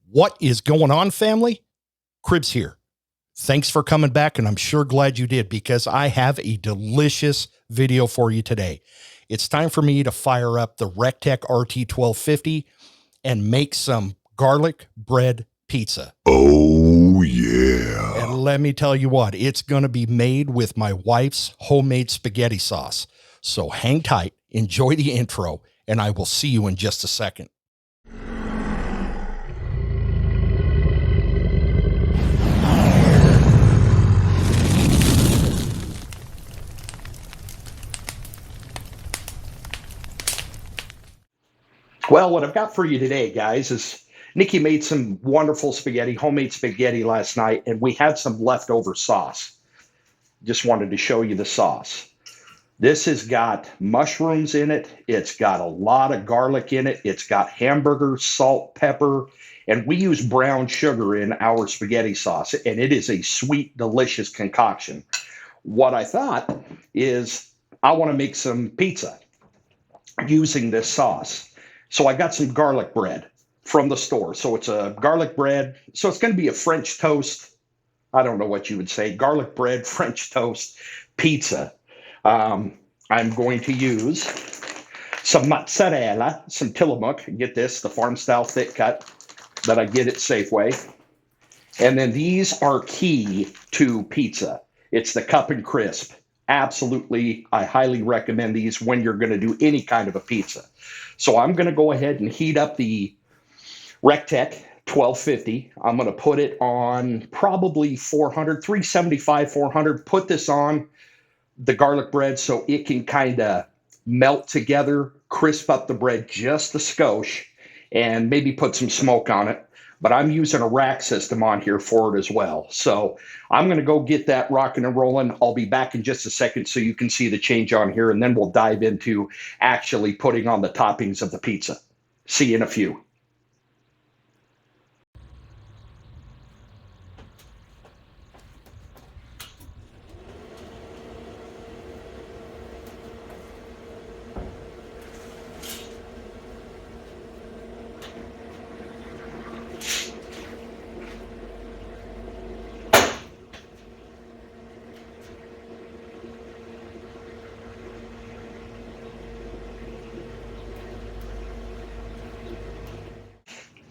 What is going on, family? Cribs here. Thanks for coming back, and I'm sure glad you did because I have a delicious video for you today. It's time for me to fire up the Recteq RT1250 and make some garlic bread pizza. Oh, yeah. And let me tell you what, it's going to be made with my wife's homemade spaghetti sauce. So hang tight, enjoy the intro, and I will see you in just a second. Well, what I've got for you today, guys, is Nikki made some wonderful spaghetti, homemade spaghetti last night, and we had some leftover sauce. Just wanted to show you the sauce. This has got mushrooms in it. It's got a lot of garlic in it. It's got hamburger, salt, pepper, and we use brown sugar in our spaghetti sauce, and it is a sweet, delicious concoction. What I thought is I want to make some pizza using this sauce. So I got some garlic bread from the store. So it's a garlic bread. So it's going to be a French toast. I don't know what you would say. Garlic bread, French toast, pizza. I'm going to use some mozzarella, some Tillamook. Get this, the farm style thick cut that I get at Safeway. And then these are key to pizza. It's the cup and crisp. Absolutely, I highly recommend these when you're going to do any kind of a pizza. So I'm going to go ahead and heat up the Recteq 1250. I'm going to put it on probably 400, 375, 400. Put this on the garlic bread so it can kind of melt together, crisp up the bread just a skosh, and maybe put some smoke on it. But I'm using a rack system on here for it as well. So I'm going to go get that rocking and rolling. I'll be back in just a second so you can see the change on here, and then we'll dive into actually putting on the toppings of the pizza. See you in a few.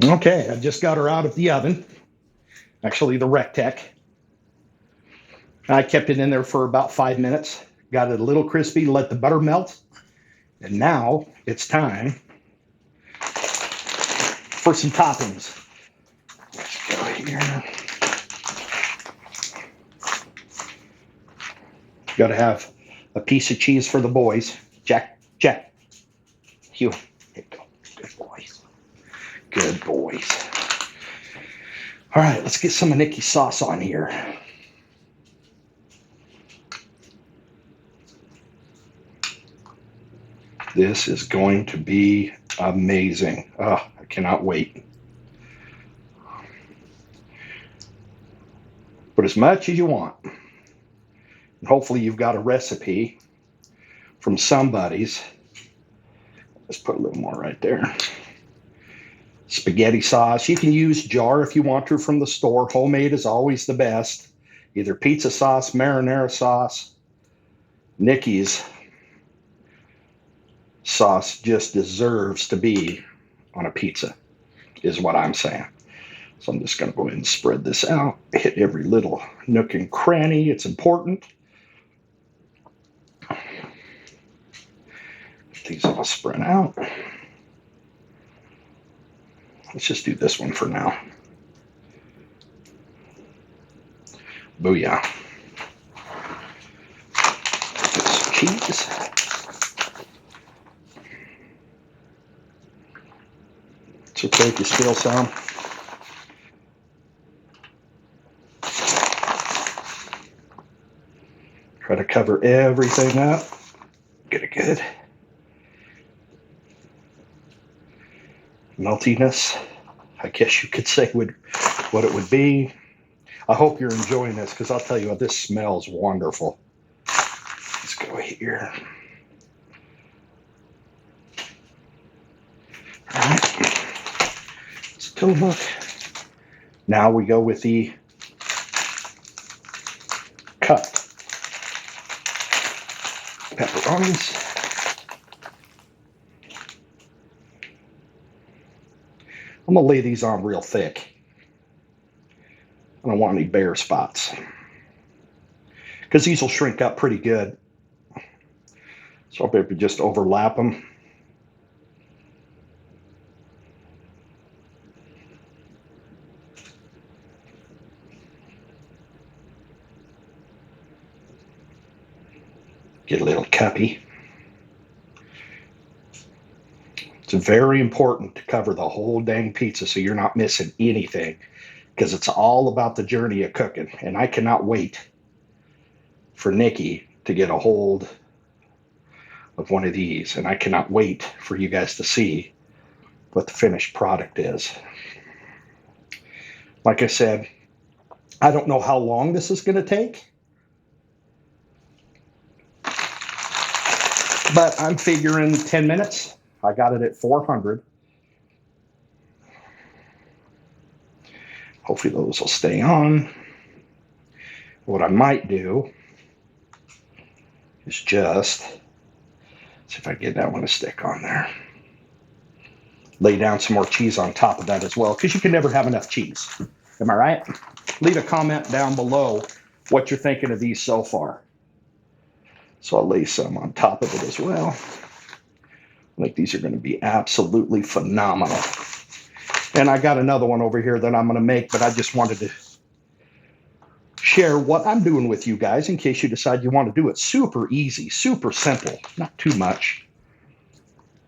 Okay, I just got her out of the oven. Actually, the Recteq. I kept it in there for about 5 minutes. Got it a little crispy, let the butter melt. And now it's time for some toppings. Let's go here. Got to have a piece of cheese for the boys. Jack. Hugh. Here you go. Good boys. Good boys. All right, let's get some of Nikki's sauce on here. This is going to be amazing. Oh, I cannot wait. Put as much as you want. And hopefully you've got a recipe from somebody's. Let's put a little more right there. Spaghetti sauce. You can use jar if you want to from the store. Homemade is always the best. Either pizza sauce, marinara sauce. Nikki's sauce just deserves to be on a pizza, is what I'm saying. So I'm just going to go ahead and spread this out. Hit every little nook and cranny. It's important. These all spread out. Let's just do this one for now. Booyah. Get some cheese. It's okay if you spill some. Try to cover everything up. Get it good. Meltiness, I guess you could say what it would be. I hope you're enjoying this because I'll tell you what, this smells wonderful. Let's go here. All right. Let's go look. Now we go with the cut pepperonis. I'm going to lay these on real thick. I don't want any bare spots, because these will shrink up pretty good. So I'll maybe just overlap them. Get a little cuppy. It's very important to cover the whole dang pizza so you're not missing anything, because it's all about the journey of cooking. And I cannot wait for Nikki to get a hold of one of these. And I cannot wait for you guys to see what the finished product is. Like I said, I don't know how long this is going to take, but I'm figuring 10 minutes. I got it at 400. Hopefully those will stay on. What I might do is just see if I can get that one to stick on there. Lay down some more cheese on top of that as well, because you can never have enough cheese. Am I right? Leave a comment down below what you're thinking of these so far. So I'll lay some on top of it as well. I think these are going to be absolutely phenomenal. And I got another one over here that I'm going to make, but I just wanted to share what I'm doing with you guys in case you decide you want to do it. Super easy, super simple, not too much.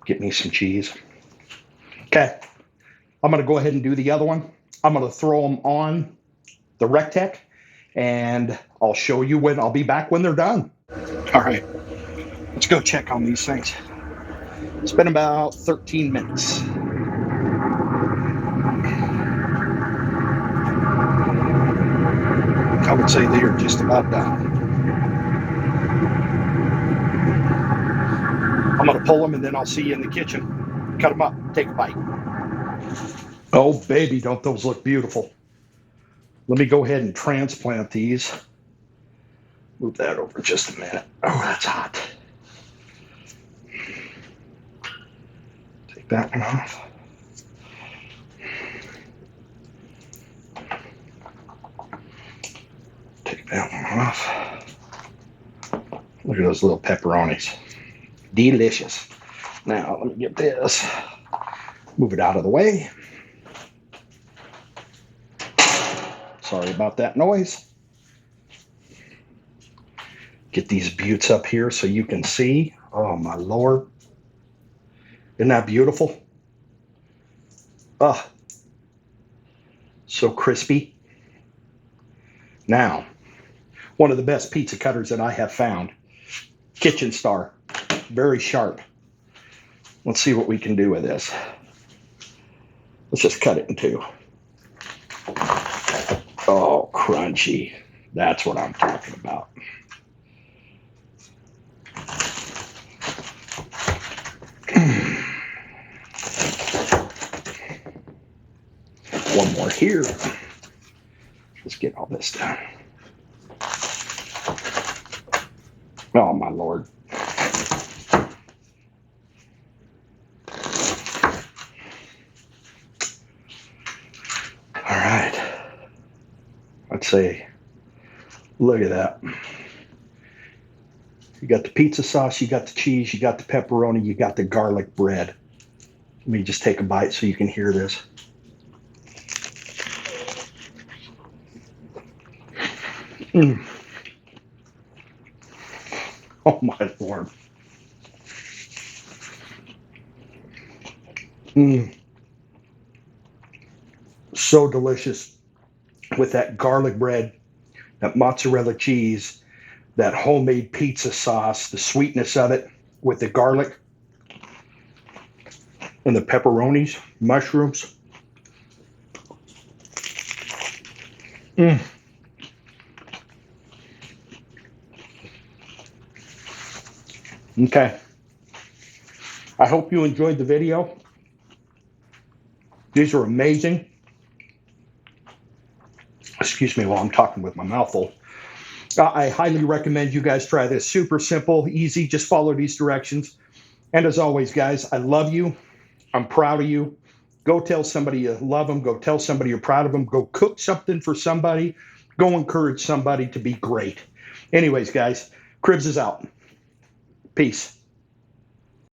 Get me some cheese. Okay, I'm going to go ahead and do the other one. I'm going to throw them on the Recteq, and I'll show you when I'll be back when they're done. All right, let's go check on these things. It's been about 13 minutes. I would say they are just about done. I'm going to pull them, and then I'll see you in the kitchen. Cut them up, take a bite. Oh, baby, don't those look beautiful? Let me go ahead and transplant these. Move that over just a minute. Oh, that's hot. Take that one off. Take that one off. Look at those little pepperonis. Delicious. Now, let me get this. Move it out of the way. Sorry about that noise. Get these buttes up here so you can see. Oh, my Lord. Isn't that beautiful? Oh, so crispy. Now, one of the best pizza cutters that I have found. Kitchen Star. Very sharp. Let's see what we can do with this. Let's just cut it in two. Oh, crunchy. That's what I'm talking about. One more here. Let's get all this done. Oh, my Lord. All right. I'd say, look at that. You got the pizza sauce, you got the cheese, you got the pepperoni, you got the garlic bread. Let me just take a bite so you can hear this. Mm. Oh, my Lord. So delicious with that garlic bread, that mozzarella cheese, that homemade pizza sauce, the sweetness of it with the garlic and the pepperonis, mushrooms. Okay. I hope you enjoyed the video. These are amazing. Excuse me while I'm talking with my mouth full. I highly recommend you guys try this. Super simple, easy. Just follow these directions. And as always, guys, I love you. I'm proud of you. Go tell somebody you love them. Go tell somebody you're proud of them. Go cook something for somebody. Go encourage somebody to be great. Anyways, guys, Cribs is out. Peace.